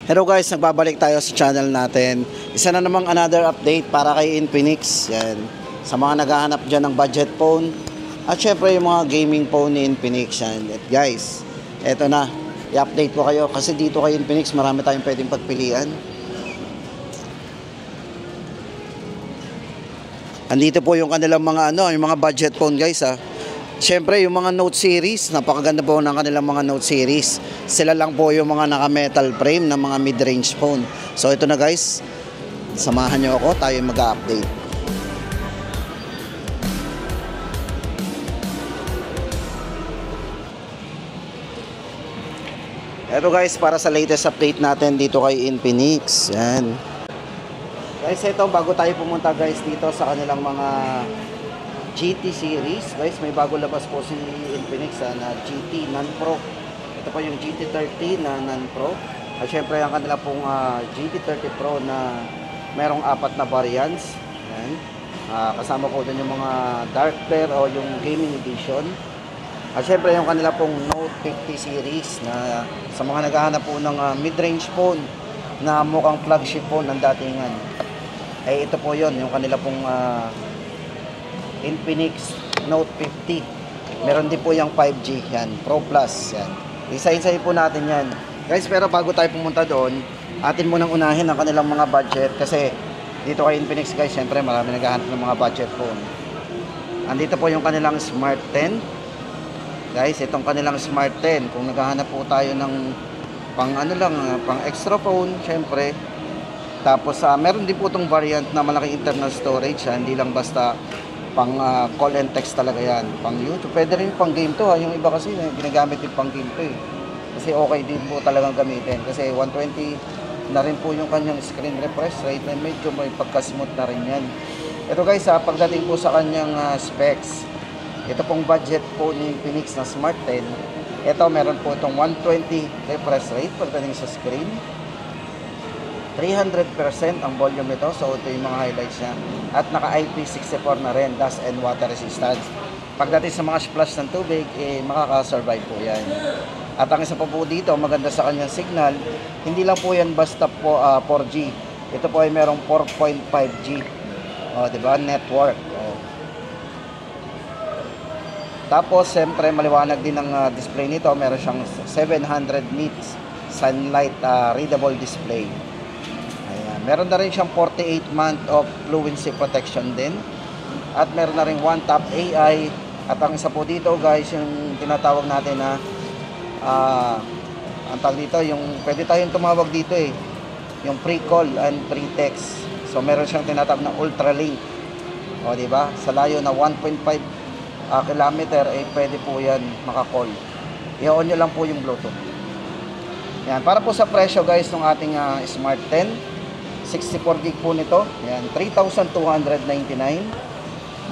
Hello guys, nagbabalik tayo sa channel natin. Isa na namang another update para kay Infinix. Yan. Sa mga naghahanap dyan ng budget phone. At syempre yung mga gaming phone ni Infinix. Yan. At guys, eto na. I-update ko kayo kasi dito kay Infinix marami tayong pwedeng pagpilian. Andito po yung kanilang mga yung mga budget phone guys ha. Siyempre, yung mga Note series, napakaganda po ng kanilang mga Note series. Sila lang po yung mga naka-metal frame ng mga mid-range phone. So, ito na guys. Samahan nyo ako, tayo mag-update. Ito guys, para sa latest update natin dito kay Infinix. Yan. Guys, ito, bago tayo pumunta guys dito sa kanilang mga GT series, guys, may bago labas po si Infinix na GT Non-Pro. Ito po yung GT30 na Non-Pro. At syempre ang kanila pong GT30 Pro na merong 4 na variants. Yan. Kasama po dun yung mga dark pair o yung gaming edition. At syempre yung kanila pong Note 50 series na sa mga naghahanap po ng mid-range phone na mukhang flagship phone ng datingan. Eh ito po yon yung kanila pong Infinix Note 50. Meron din po yung 5G yan, Pro Plus yan. Isa-isahin po natin yan. Guys, pero bago tayo pumunta doon, atin munang unahin ang kanilang mga budget kasi dito kay Infinix guys, syempre marami naghahanap ng mga budget phone. Andito po yung kanilang Smart 10. Guys, itong kanilang Smart 10, kung naghahanap po tayo ng pang pang extra phone, syempre. Tapos meron din po itong variant na malaki internal storage, hindi lang basta pang call and text talaga yan, pang YouTube. Pwede rin pang game to yung iba kasi ginagamit din pang game to kasi okay din po talagang gamitin kasi 120 na rin po yung kanyang screen refresh rate na medyo may pagka-smooth na rin yan. Ito guys, pagdating po sa kanyang specs, ito pong budget po ni Infinix na Smart 10, ito meron po itong 120 refresh rate pagdating sa screen, 300% ang volume nito. So ito yung mga highlights niya. At naka IP64 na rin, dust and water resistance. Pagdating sa mga splash ng tubig, makaka-survive po yan. At ang isa pa po dito, maganda sa kanyang signal, hindi lang po yan basta po 4G. Ito po ay merong 4.5G. Diba? Network. Tapos, siyempre, maliwanag din ang display nito. Meron siyang 700 nits sunlight readable display. Meron na rin siyang 48 month of fluency protection din. At meron na rin one tap AI. At ang isa po dito guys, yung tinatawag natin na ang tawag dito, yung pwede tayong tumawag dito yung pre-call and pre-text. So meron siyang tinatawag na ultralink. O diba? Sa layo na 1.5 kilometer, pwede po yan maka-call. I-on nyo lang po yung Bluetooth. Yan. Para po sa presyo guys ng ating Smart 10, 64 gig po nito. Yan, 3,299.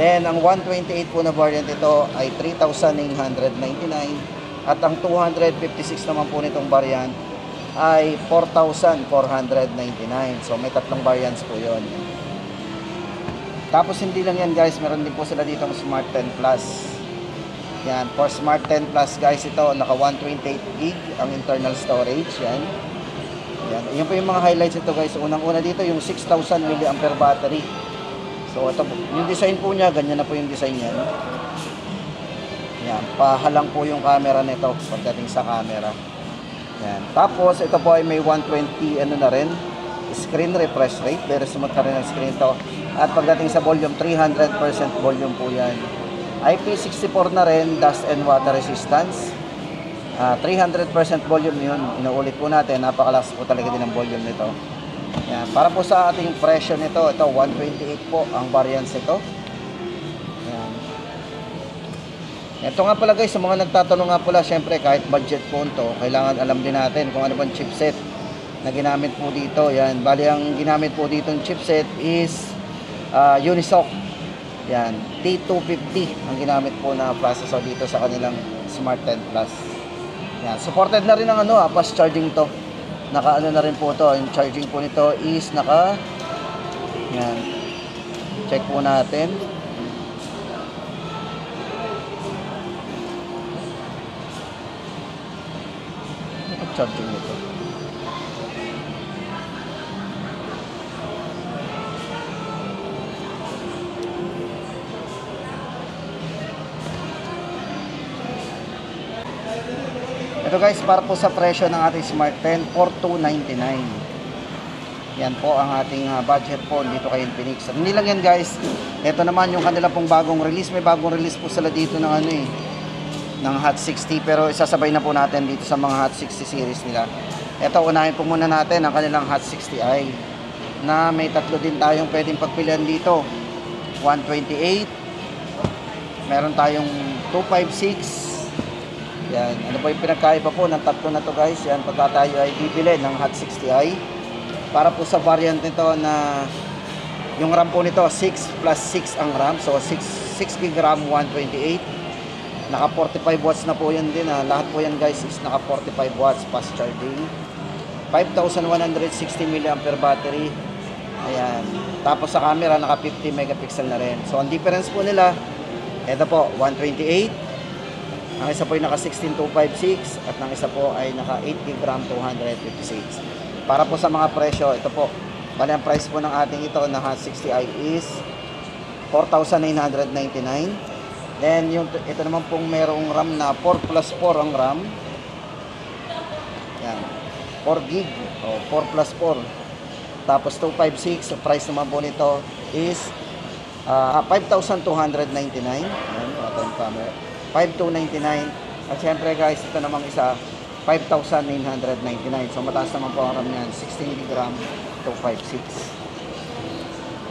Then, ang 128 po na variant ito ay 3,999. At ang 256 naman po nitong variant ay 4,499. So, may tatlong variants po yon. Tapos, hindi lang yan guys. Meron din po sila dito ng Smart 10 Plus. Yan, for Smart 10 Plus guys, ito, naka 128 gig ang internal storage. Yan. Yan po yung mga highlights ito guys. Unang-una dito yung 6,000 mAh battery. So ito, yung design po niya, ganyan na po yung design niya. Yan, pahalang po yung camera nito pagdating sa camera. Yan. Tapos ito po ay may 120 na rin, screen refresh rate. Very smooth na rin ang screen to. At pagdating sa volume, 300% volume po yan. IP64 na rin, dust and water resistance. 300% volume yun, inuulit po natin, napakalakas po talaga din ang volume nito. Yan. Para po sa ating presyo nito, ito 128 po ang variants ito. Yan. Ito nga pala guys, sa mga nagtatanong nga pala, syempre kahit budget phone to, kailangan alam din natin kung ano bang chipset na ginamit po dito. Yan. Bali ang ginamit po dito ng chipset is Unisoc. Yan, T250 ang ginamit po na processor dito sa kanilang Smart 10 Plus. Yan, supported na rin ang fast charging to. Naka na rin po to. Yung charging po nito is naka, yan, check po natin. Naka charging nito. Ito guys, para po sa presyo ng ating Smart 10, 4299. Yan po ang ating budget phone dito kay Infinix. Hindi lang yan guys. Ito naman yung kanila pong bagong release. May bagong release po sila dito ng ano eh, ng Hot 60. Pero isasabay na po natin dito sa mga Hot 60 series nila. Ito, unahin po muna natin ang kanilang Hot 60i. Na may tatlo din tayong pwedeng pagpilian dito. 128. Meron tayong 256. Yan, ano po yung pinagkaiba po ng tatlo na to guys. Yan, pagka tayo ay bibili ng Hot 60i. Para po sa variant nito na yung RAM po nito 6 plus 6 ang RAM. So 6 GB RAM, 128. Naka 45 watts na po yan din. Lahat po yan guys is naka 45 watts fast charging. 5,160 mAh battery. Ayan. Tapos sa camera naka 50 megapixel na rin. So ang difference po nila, ito po 128. Ang isa po ay naka 16256 at ang isa po ay naka 8 GB RAM 256. Para po sa mga presyo, ito po. Bali ang price po ng ating ito na Hot 60i is 4,999. Then yung ito naman pong merong RAM na 4 plus 4 ang RAM. Yan. 4 GB o 4 plus 4. Tapos 256, ang price naman po nito is 5,299. Yan, ito yung camera. 5,299. At syempre guys, ito namang isa 5,999. So mataas naman po ang RAM niyan, 16 GB RAM, 256.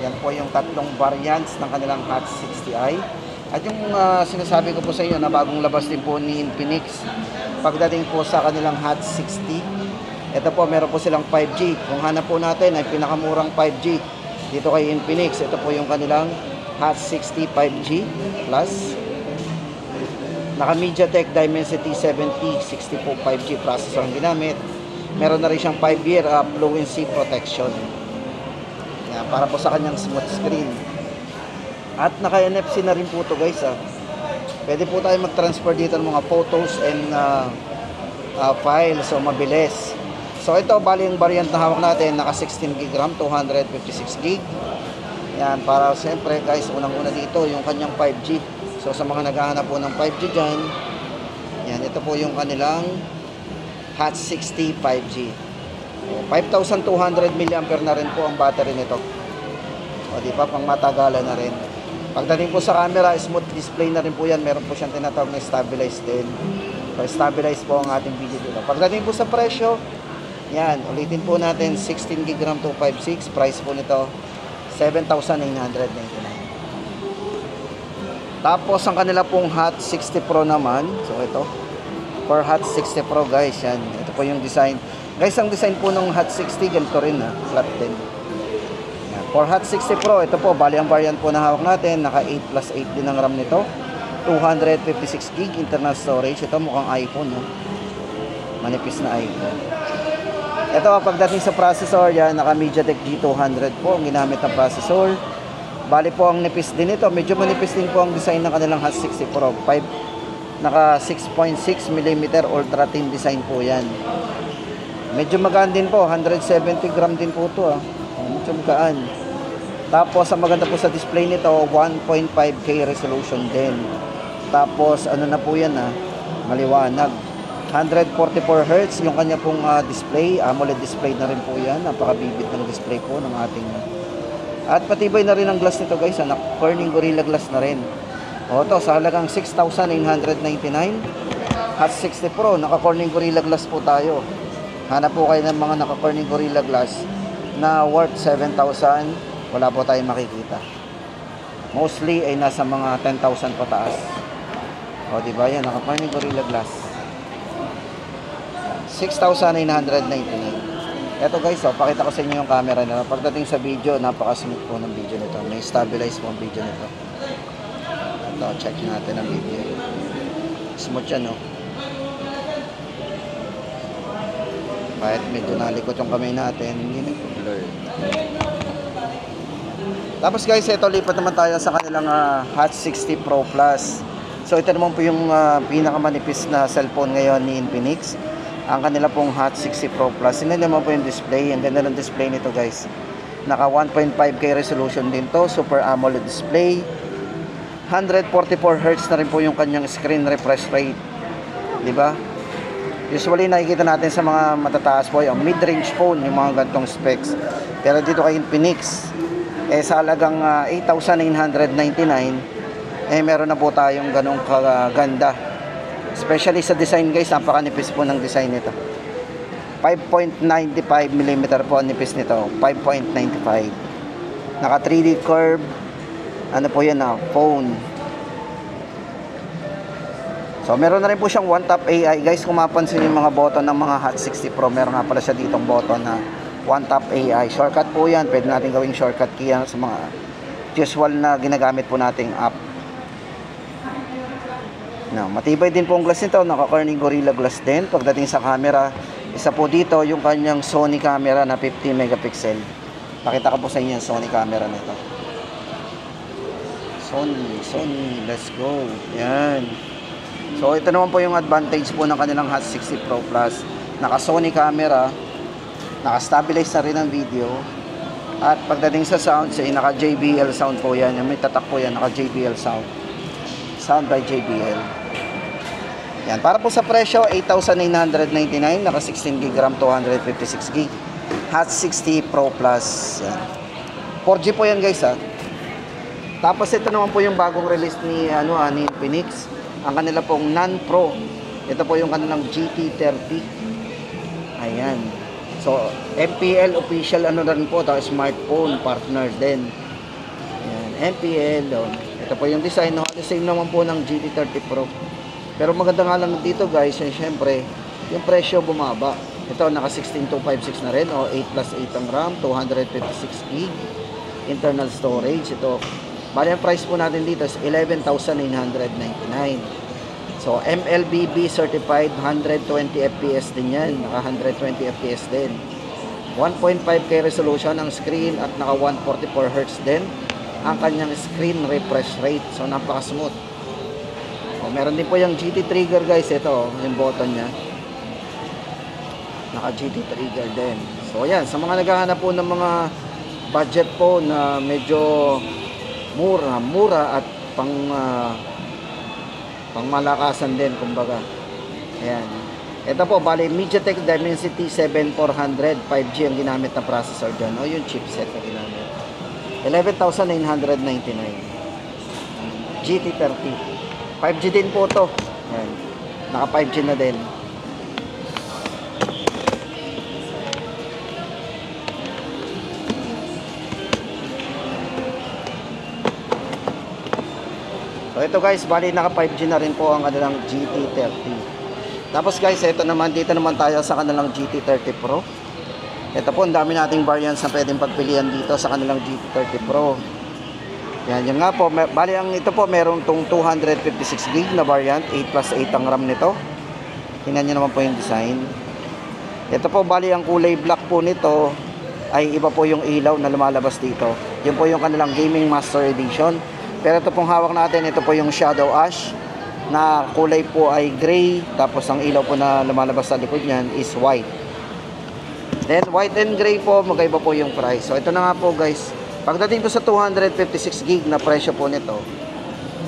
Yan po yung tatlong variants ng kanilang Hot 60i. At yung sinasabi ko po sa inyo na bagong labas din po ni Infinix pagdating po sa kanilang Hot 60. Ito po, meron po silang 5G. Kung hanap po natin ay pinakamurang 5G dito kay Infinix. Ito po yung kanilang Hot 60 5G Plus. Naka MediaTek Dimensity 7060 po 5G processor ang ginamit. Meron na rin siyang 5-year fluency protection. Yan, para po sa kanyang smooth screen. At naka NFC na rin po ito guys. Pwede po tayo mag-transfer dito ng mga photos and files. So mabilis. So ito bali yung variant na hawak natin. Naka 16 GB RAM, 256 GB. Yan, para siyempre guys, unang-una dito yung kanyang 5G. So sa mga naghahanap po ng 5G dyan, yan, ito po yung kanilang Hot 60 5G. 5,200 mAh na rin po ang battery nito. O di pa, pang matagalan na rin. Pagdating po sa camera, smooth display na rin po yan. Meron po siyang tinatawag na stabilize din. So stabilize po ang ating video dito. Pagdating po sa presyo, yan, ulitin po natin 16 GB RAM 256. Price po nito 7,999. Tapos ang kanila pong Hot 60 Pro naman. So ito. For Hot 60 Pro guys, yan. Ito po yung design. Guys, ang design po ng Hot 60 ganito rin flat din. Yan. For Hot 60 Pro, ito po, bali ang variant po na hawak natin. Naka 8 plus 8 din ang RAM nito. 256 GB internal storage. Ito mukhang iPhone. Manipis na iPhone. Ito, pagdating sa processor, yan, naka MediaTek G200 po ang ginamit na processor. Bali po ang nipis din ito. Medyo manipis din po ang design ng kanilang Hot 60 Pro. Naka 6.6 mm ultra thin design po yan. Medyo magaan din po. 170 gram din po ito. Medyo magaan. Tapos ang maganda po sa display nito, 1.5K resolution din. Tapos ano na po yan maliwanag. 144 Hz yung kanya pong display. AMOLED display na rin po yan. Napakabibit ng display po ng ating at patibay na rin ang glass nito guys. Corning Gorilla Glass na rin. O ito, sa halagang 6,999. Hot 60 Pro, naka Corning Gorilla Glass po tayo. Hanap po kayo ng mga naka Corning Gorilla Glass na worth 7,000. Wala po tayong makikita. Mostly ay nasa mga 10,000 pataas. O diba yan, naka Corning Gorilla Glass. 6,999. Eto guys, pakita ko sa inyo yung camera nila. Pagdating sa video, napaka-smooth po ng video nito. May stabilize po ang video nito. Ito, check natin ang video. Smooth yan, Kahit medyo nalikot yung kamay natin, hindi nag-blur. Tapos guys, ito lipat naman tayo sa kanilang Hot 60 Pro Plus. So ito naman po yung pinakamanipis na cellphone ngayon ni Infinix. Ang kanila pong Hot 60 Pro Plus. Hindi naman po yung display. Ang ganda ng display nito guys. Naka 1.5K resolution din to. Super AMOLED display. 144 Hz na rin po yung kanyang screen refresh rate. Diba? Usually nakikita natin sa mga matataas po yung mid-range phone, yung mga gantong specs. Pero dito kay Infinix, sa halagang 8,999, meron na po tayong ganong kaganda. Especially sa design guys, napakanipis po ng design nito. 5.95mm po ang nipis nito, 5.95. Naka 3D curve, ano po yan phone. So, meron na rin po siyang one-tap AI. Guys, kung mapansin yung mga button ng mga Hot 60 Pro, meron nga pala siya ditong button na one-tap AI. Shortcut po yan. Pwede natin gawing shortcut key yan sa mga usual na ginagamit po nating app. Now, matibay din po ang glass nito. Naka-Corning Gorilla Glass din. Pagdating sa camera, isa po dito yung kanyang Sony camera na 50 megapixel. Pakita ko po sa inyo yung Sony camera nito. Sony, let's go. Yan. So, ito naman po yung advantage po ng kanilang Hot 60 Pro Plus. Naka Sony camera, naka-stabilize na rin ang video. At pagdating sa sound, naka JBL sound po yan. Yung may tatak po yan, naka JBL sound. Sound by JBL. Yan, para po sa presyo, 8,999, naka 16GB RAM, 256GB. Hot 60 Pro Plus. Yan. 4G po yan guys ha. Tapos ito naman po yung bagong release ni Infinix. Ang kanila pong non-pro. Ito po yung kanilang GT30. Ayan. So, MPL official rin po. Tapos smartphone partner din. Ayan. MPL. Ito po yung design. The same naman po ng GT30 Pro. Pero maganda nga lang dito guys. Yung syempre, yung presyo bumaba. Ito naka 16256 na rin. 8 plus 8 ang RAM. 256GB. Internal storage. Ito. Bali ang price po natin dito is 11,999. So, MLBB certified 120 FPS din yan. Naka 120 FPS din. 1.5K resolution ang screen at naka 144 Hz din ang kanyang screen refresh rate. So, napaka-smooth. Meron din po yung GT trigger guys. Ito, yung button nya. Naka GT trigger din. So, yan. Sa mga naghahanap po ng mga budget po na medyo mura at pangmalakasan din kumbaga. Ayan. Ito po bali MediaTek Dimensity 7400 5G ang ginamit na processor dyan. Yung chipset na ginamit. 11,999. GT30. 5G din po to. Ayan. Naka 5G na din. So ito guys, bali naka 5G na rin po ang kanilang GT30. Tapos guys, ito naman, dito naman tayo sa kanilang GT30 Pro. Ito po, ang dami nating variants na pwedeng pagpilian dito sa kanilang GT30 Pro. Yan, yun nga po, bali ang ito po, meron tong 256GB na variant, 8 plus 8 ang RAM nito. Tingnan nyo naman po yung design. Ito po, bali ang kulay black po nito ay iba po yung ilaw na lumalabas dito. Yun po yung kanilang Gaming Master Edition. Pero ito pong hawak natin, ito po yung Shadow Ash na kulay po ay gray, tapos ang ilaw po na lumalabas sa likod niyan is white. Then white and gray po, magkaiba po yung price. So ito na nga po guys, pagdating po sa 256GB na presyo po nito,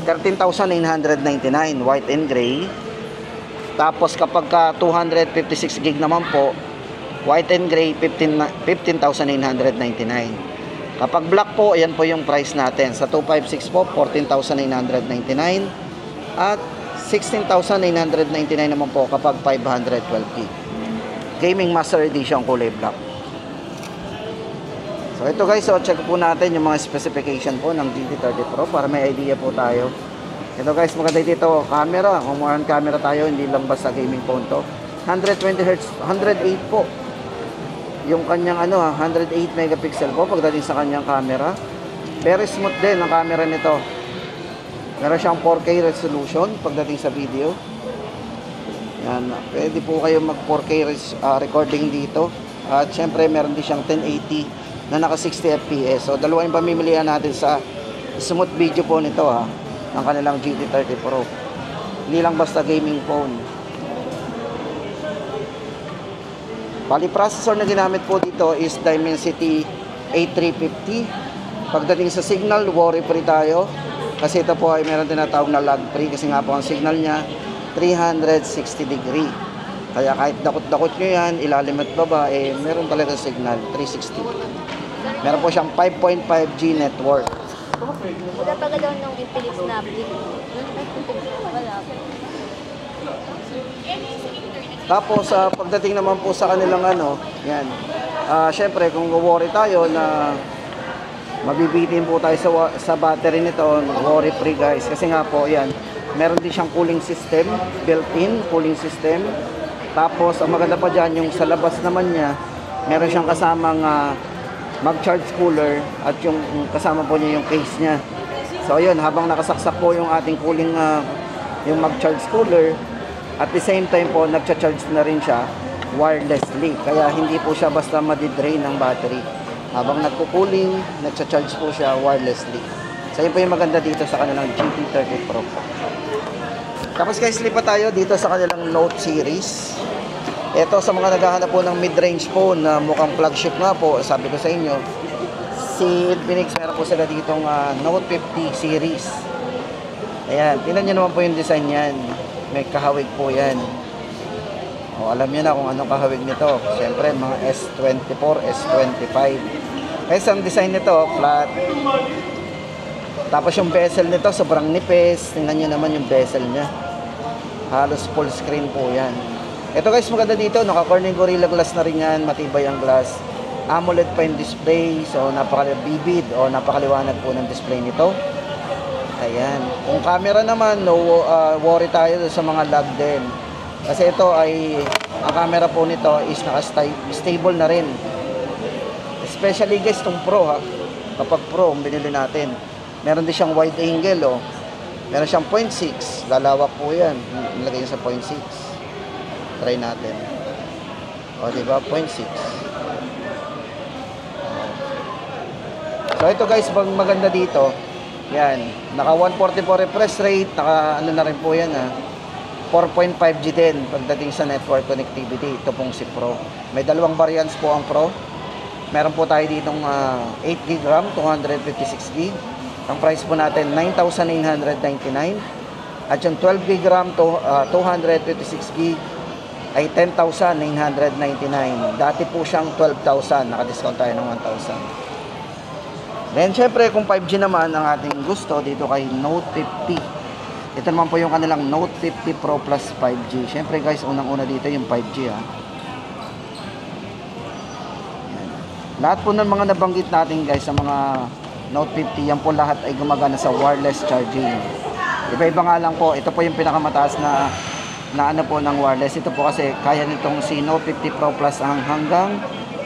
13,999 white and gray. Tapos kapag ka 256GB naman po, white and gray, 15,999. Kapag black po, ayan po yung price natin. Sa 256 po, 14,999. At 16,999 naman po kapag 512GB. Gaming Master Edition kulay black. So ito guys, so check po natin yung mga specification po ng GT30 Pro para may idea po tayo. Ito guys, maganda dito camera. Kung more camera tayo, hindi lang basta gaming phone to. 120Hz, 108 po. Yung kanyang 108 megapixel po pagdating sa kanyang camera. Very smooth din ang camera nito. Meron siyang 4K resolution pagdating sa video. Yan, pwede po kayo mag 4K recording dito. At syempre meron din siyang 1080 na naka 60 FPS. So dalawa yung pamimilihan natin sa smooth video po nito ng kanilang GT30 Pro. Hindi lang basta gaming phone. Bali, processor na ginamit po dito is Dimensity 8350. Pagdating sa signal, worry free tayo. Kasi ito po ay meron tinatawag na lag free. Kasi nga po ang signal niya, 360 degree. Kaya kahit dakot-dakot nyo yan, ilalim at baba, meron talaga signal, 360. Meron po siyang 5.5G network. Wala pa daw nung Infinix na blink. Wala. Tapos, pagdating naman po sa kanilang yan. Syempre, kung worry tayo na mabibitin po tayo sa battery nito, worry free guys. Kasi nga po, yan, meron din siyang cooling system, built-in cooling system. Tapos, ang maganda pa dyan, yung sa labas naman niya, meron siyang kasamang mag-charge cooler at yung kasama po niya yung case niya. So, yun, habang nakasaksak po yung ating cooling, yung mag-charge cooler, at the same time po, nagcha-charge na rin siya wirelessly. Kaya hindi po siya basta madidrain ng battery. Habang nagko-cooling, nagcha-charge po siya wirelessly. So, yun po yung maganda dito sa kanilang GT30 Pro. Tapos guys, lipat tayo dito sa kanilang Note series. Ito sa mga naghahanap po ng mid-range phone na mukhang flagship nga po, sabi ko sa inyo, si Infinix, meron po sila ditong Note 50 series. Ayan, tingnan nyo naman po yung design yan. May kahawig po yan. O, alam nyo na kung anong kahawig nito. Siyempre, mga S24, S25. Guys, ang design nito, flat. Tapos yung bezel nito, sobrang nipis. Tingnan nyo naman yung bezel niya. Halos full screen po yan. Ito guys, maganda dito, naka-Corning Gorilla Glass na rin yan, matibay ang glass. AMOLED pa yung display, so napaka-vivid o napakaliwanag po ng display nito. Ayan. Kung camera naman, no worry tayo sa mga lag din. Kasi ito ay, ang camera po nito is naka-stable na rin. Especially guys, itong Pro ha. Kapag Pro, ang binili natin. Meron din siyang wide angle oh. Meron siyang 0.6, lalawak po yan. Nilagay niya sa 0.6. Try natin. O, diba? 0.6. So, ito guys, maganda dito. Yan. Naka 144 refresh rate. Naka, ano na rin po yan, 4.5G din pagdating sa network connectivity. Ito pong si Pro. May dalawang variants po ang Pro. Meron po tayo ditong 8GB RAM, 256GB. Ang price po natin, 9,999. At yung 12GB RAM, 256GB, ay 10,999. Dati po siyang 12,000. Naka-discount tayo ng 1,000. Then, syempre, kung 5G naman ang ating gusto dito kay Note 50. Ito naman po yung kanilang Note 50 Pro Plus 5G. Syempre, guys, unang-una dito yung 5G, ha. Yan. Lahat po ng mga nabanggit natin, guys, sa mga Note 50, yan po lahat ay gumagana sa wireless charging. Iba-iba nga lang po. Ito po yung pinakamataas na ano po ng wireless. Ito po kasi kaya nitong si Note 50 Pro Plus ang hanggang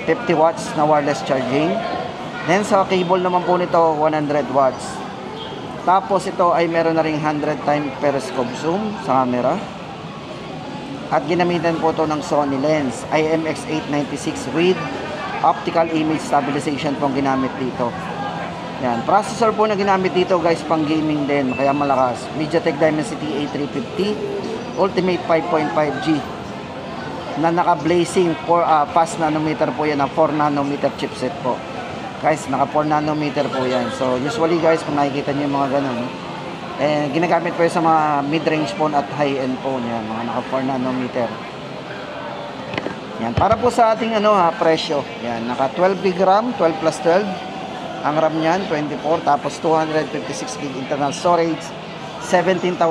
50 watts na wireless charging. Then sa cable naman po nito 100 watts. Tapos ito ay meron na ring 100 time periscope zoom sa camera. At ginamitan po ito ng Sony lens IMX896 with optical image stabilization po ang ginamit dito. Yan, processor po na ginamit dito guys, pang gaming din, kaya malakas. MediaTek Dimensity A350 Ultimate 5.5G na naka-blazing fast nanometer po yan, na 4 nanometer chipset po. Guys, naka 4 nanometer po yan. So, usually guys, kung nakikita nyo yung mga ganun, ginagamit po yun sa mga mid-range phone at high-end phone yan, mga naka 4 nanometer. Yan, para po sa ating presyo. Yan, naka 12GB RAM, 12 plus 12. Ang RAM niyan, 24, tapos 256GB internal storage, 17,999.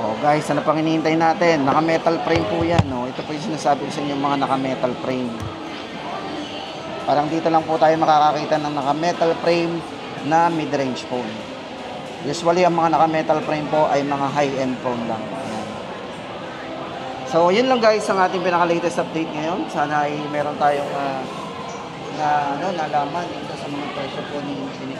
Oh guys, ano pang hinihintay natin? Naka-metal frame po yan. Oh. Ito po yung sinasabi ko sa inyo, mga naka-metal frame. Parang dito lang po tayo makakakita ng naka-metal frame na mid-range phone. Usually, ang mga naka-metal frame po ay mga high-end phone lang. Ayan. So, yun lang guys ang ating pinaka-latest update ngayon. Sana ay meron tayong nalaman dito sa mga presyo po ni Infinix.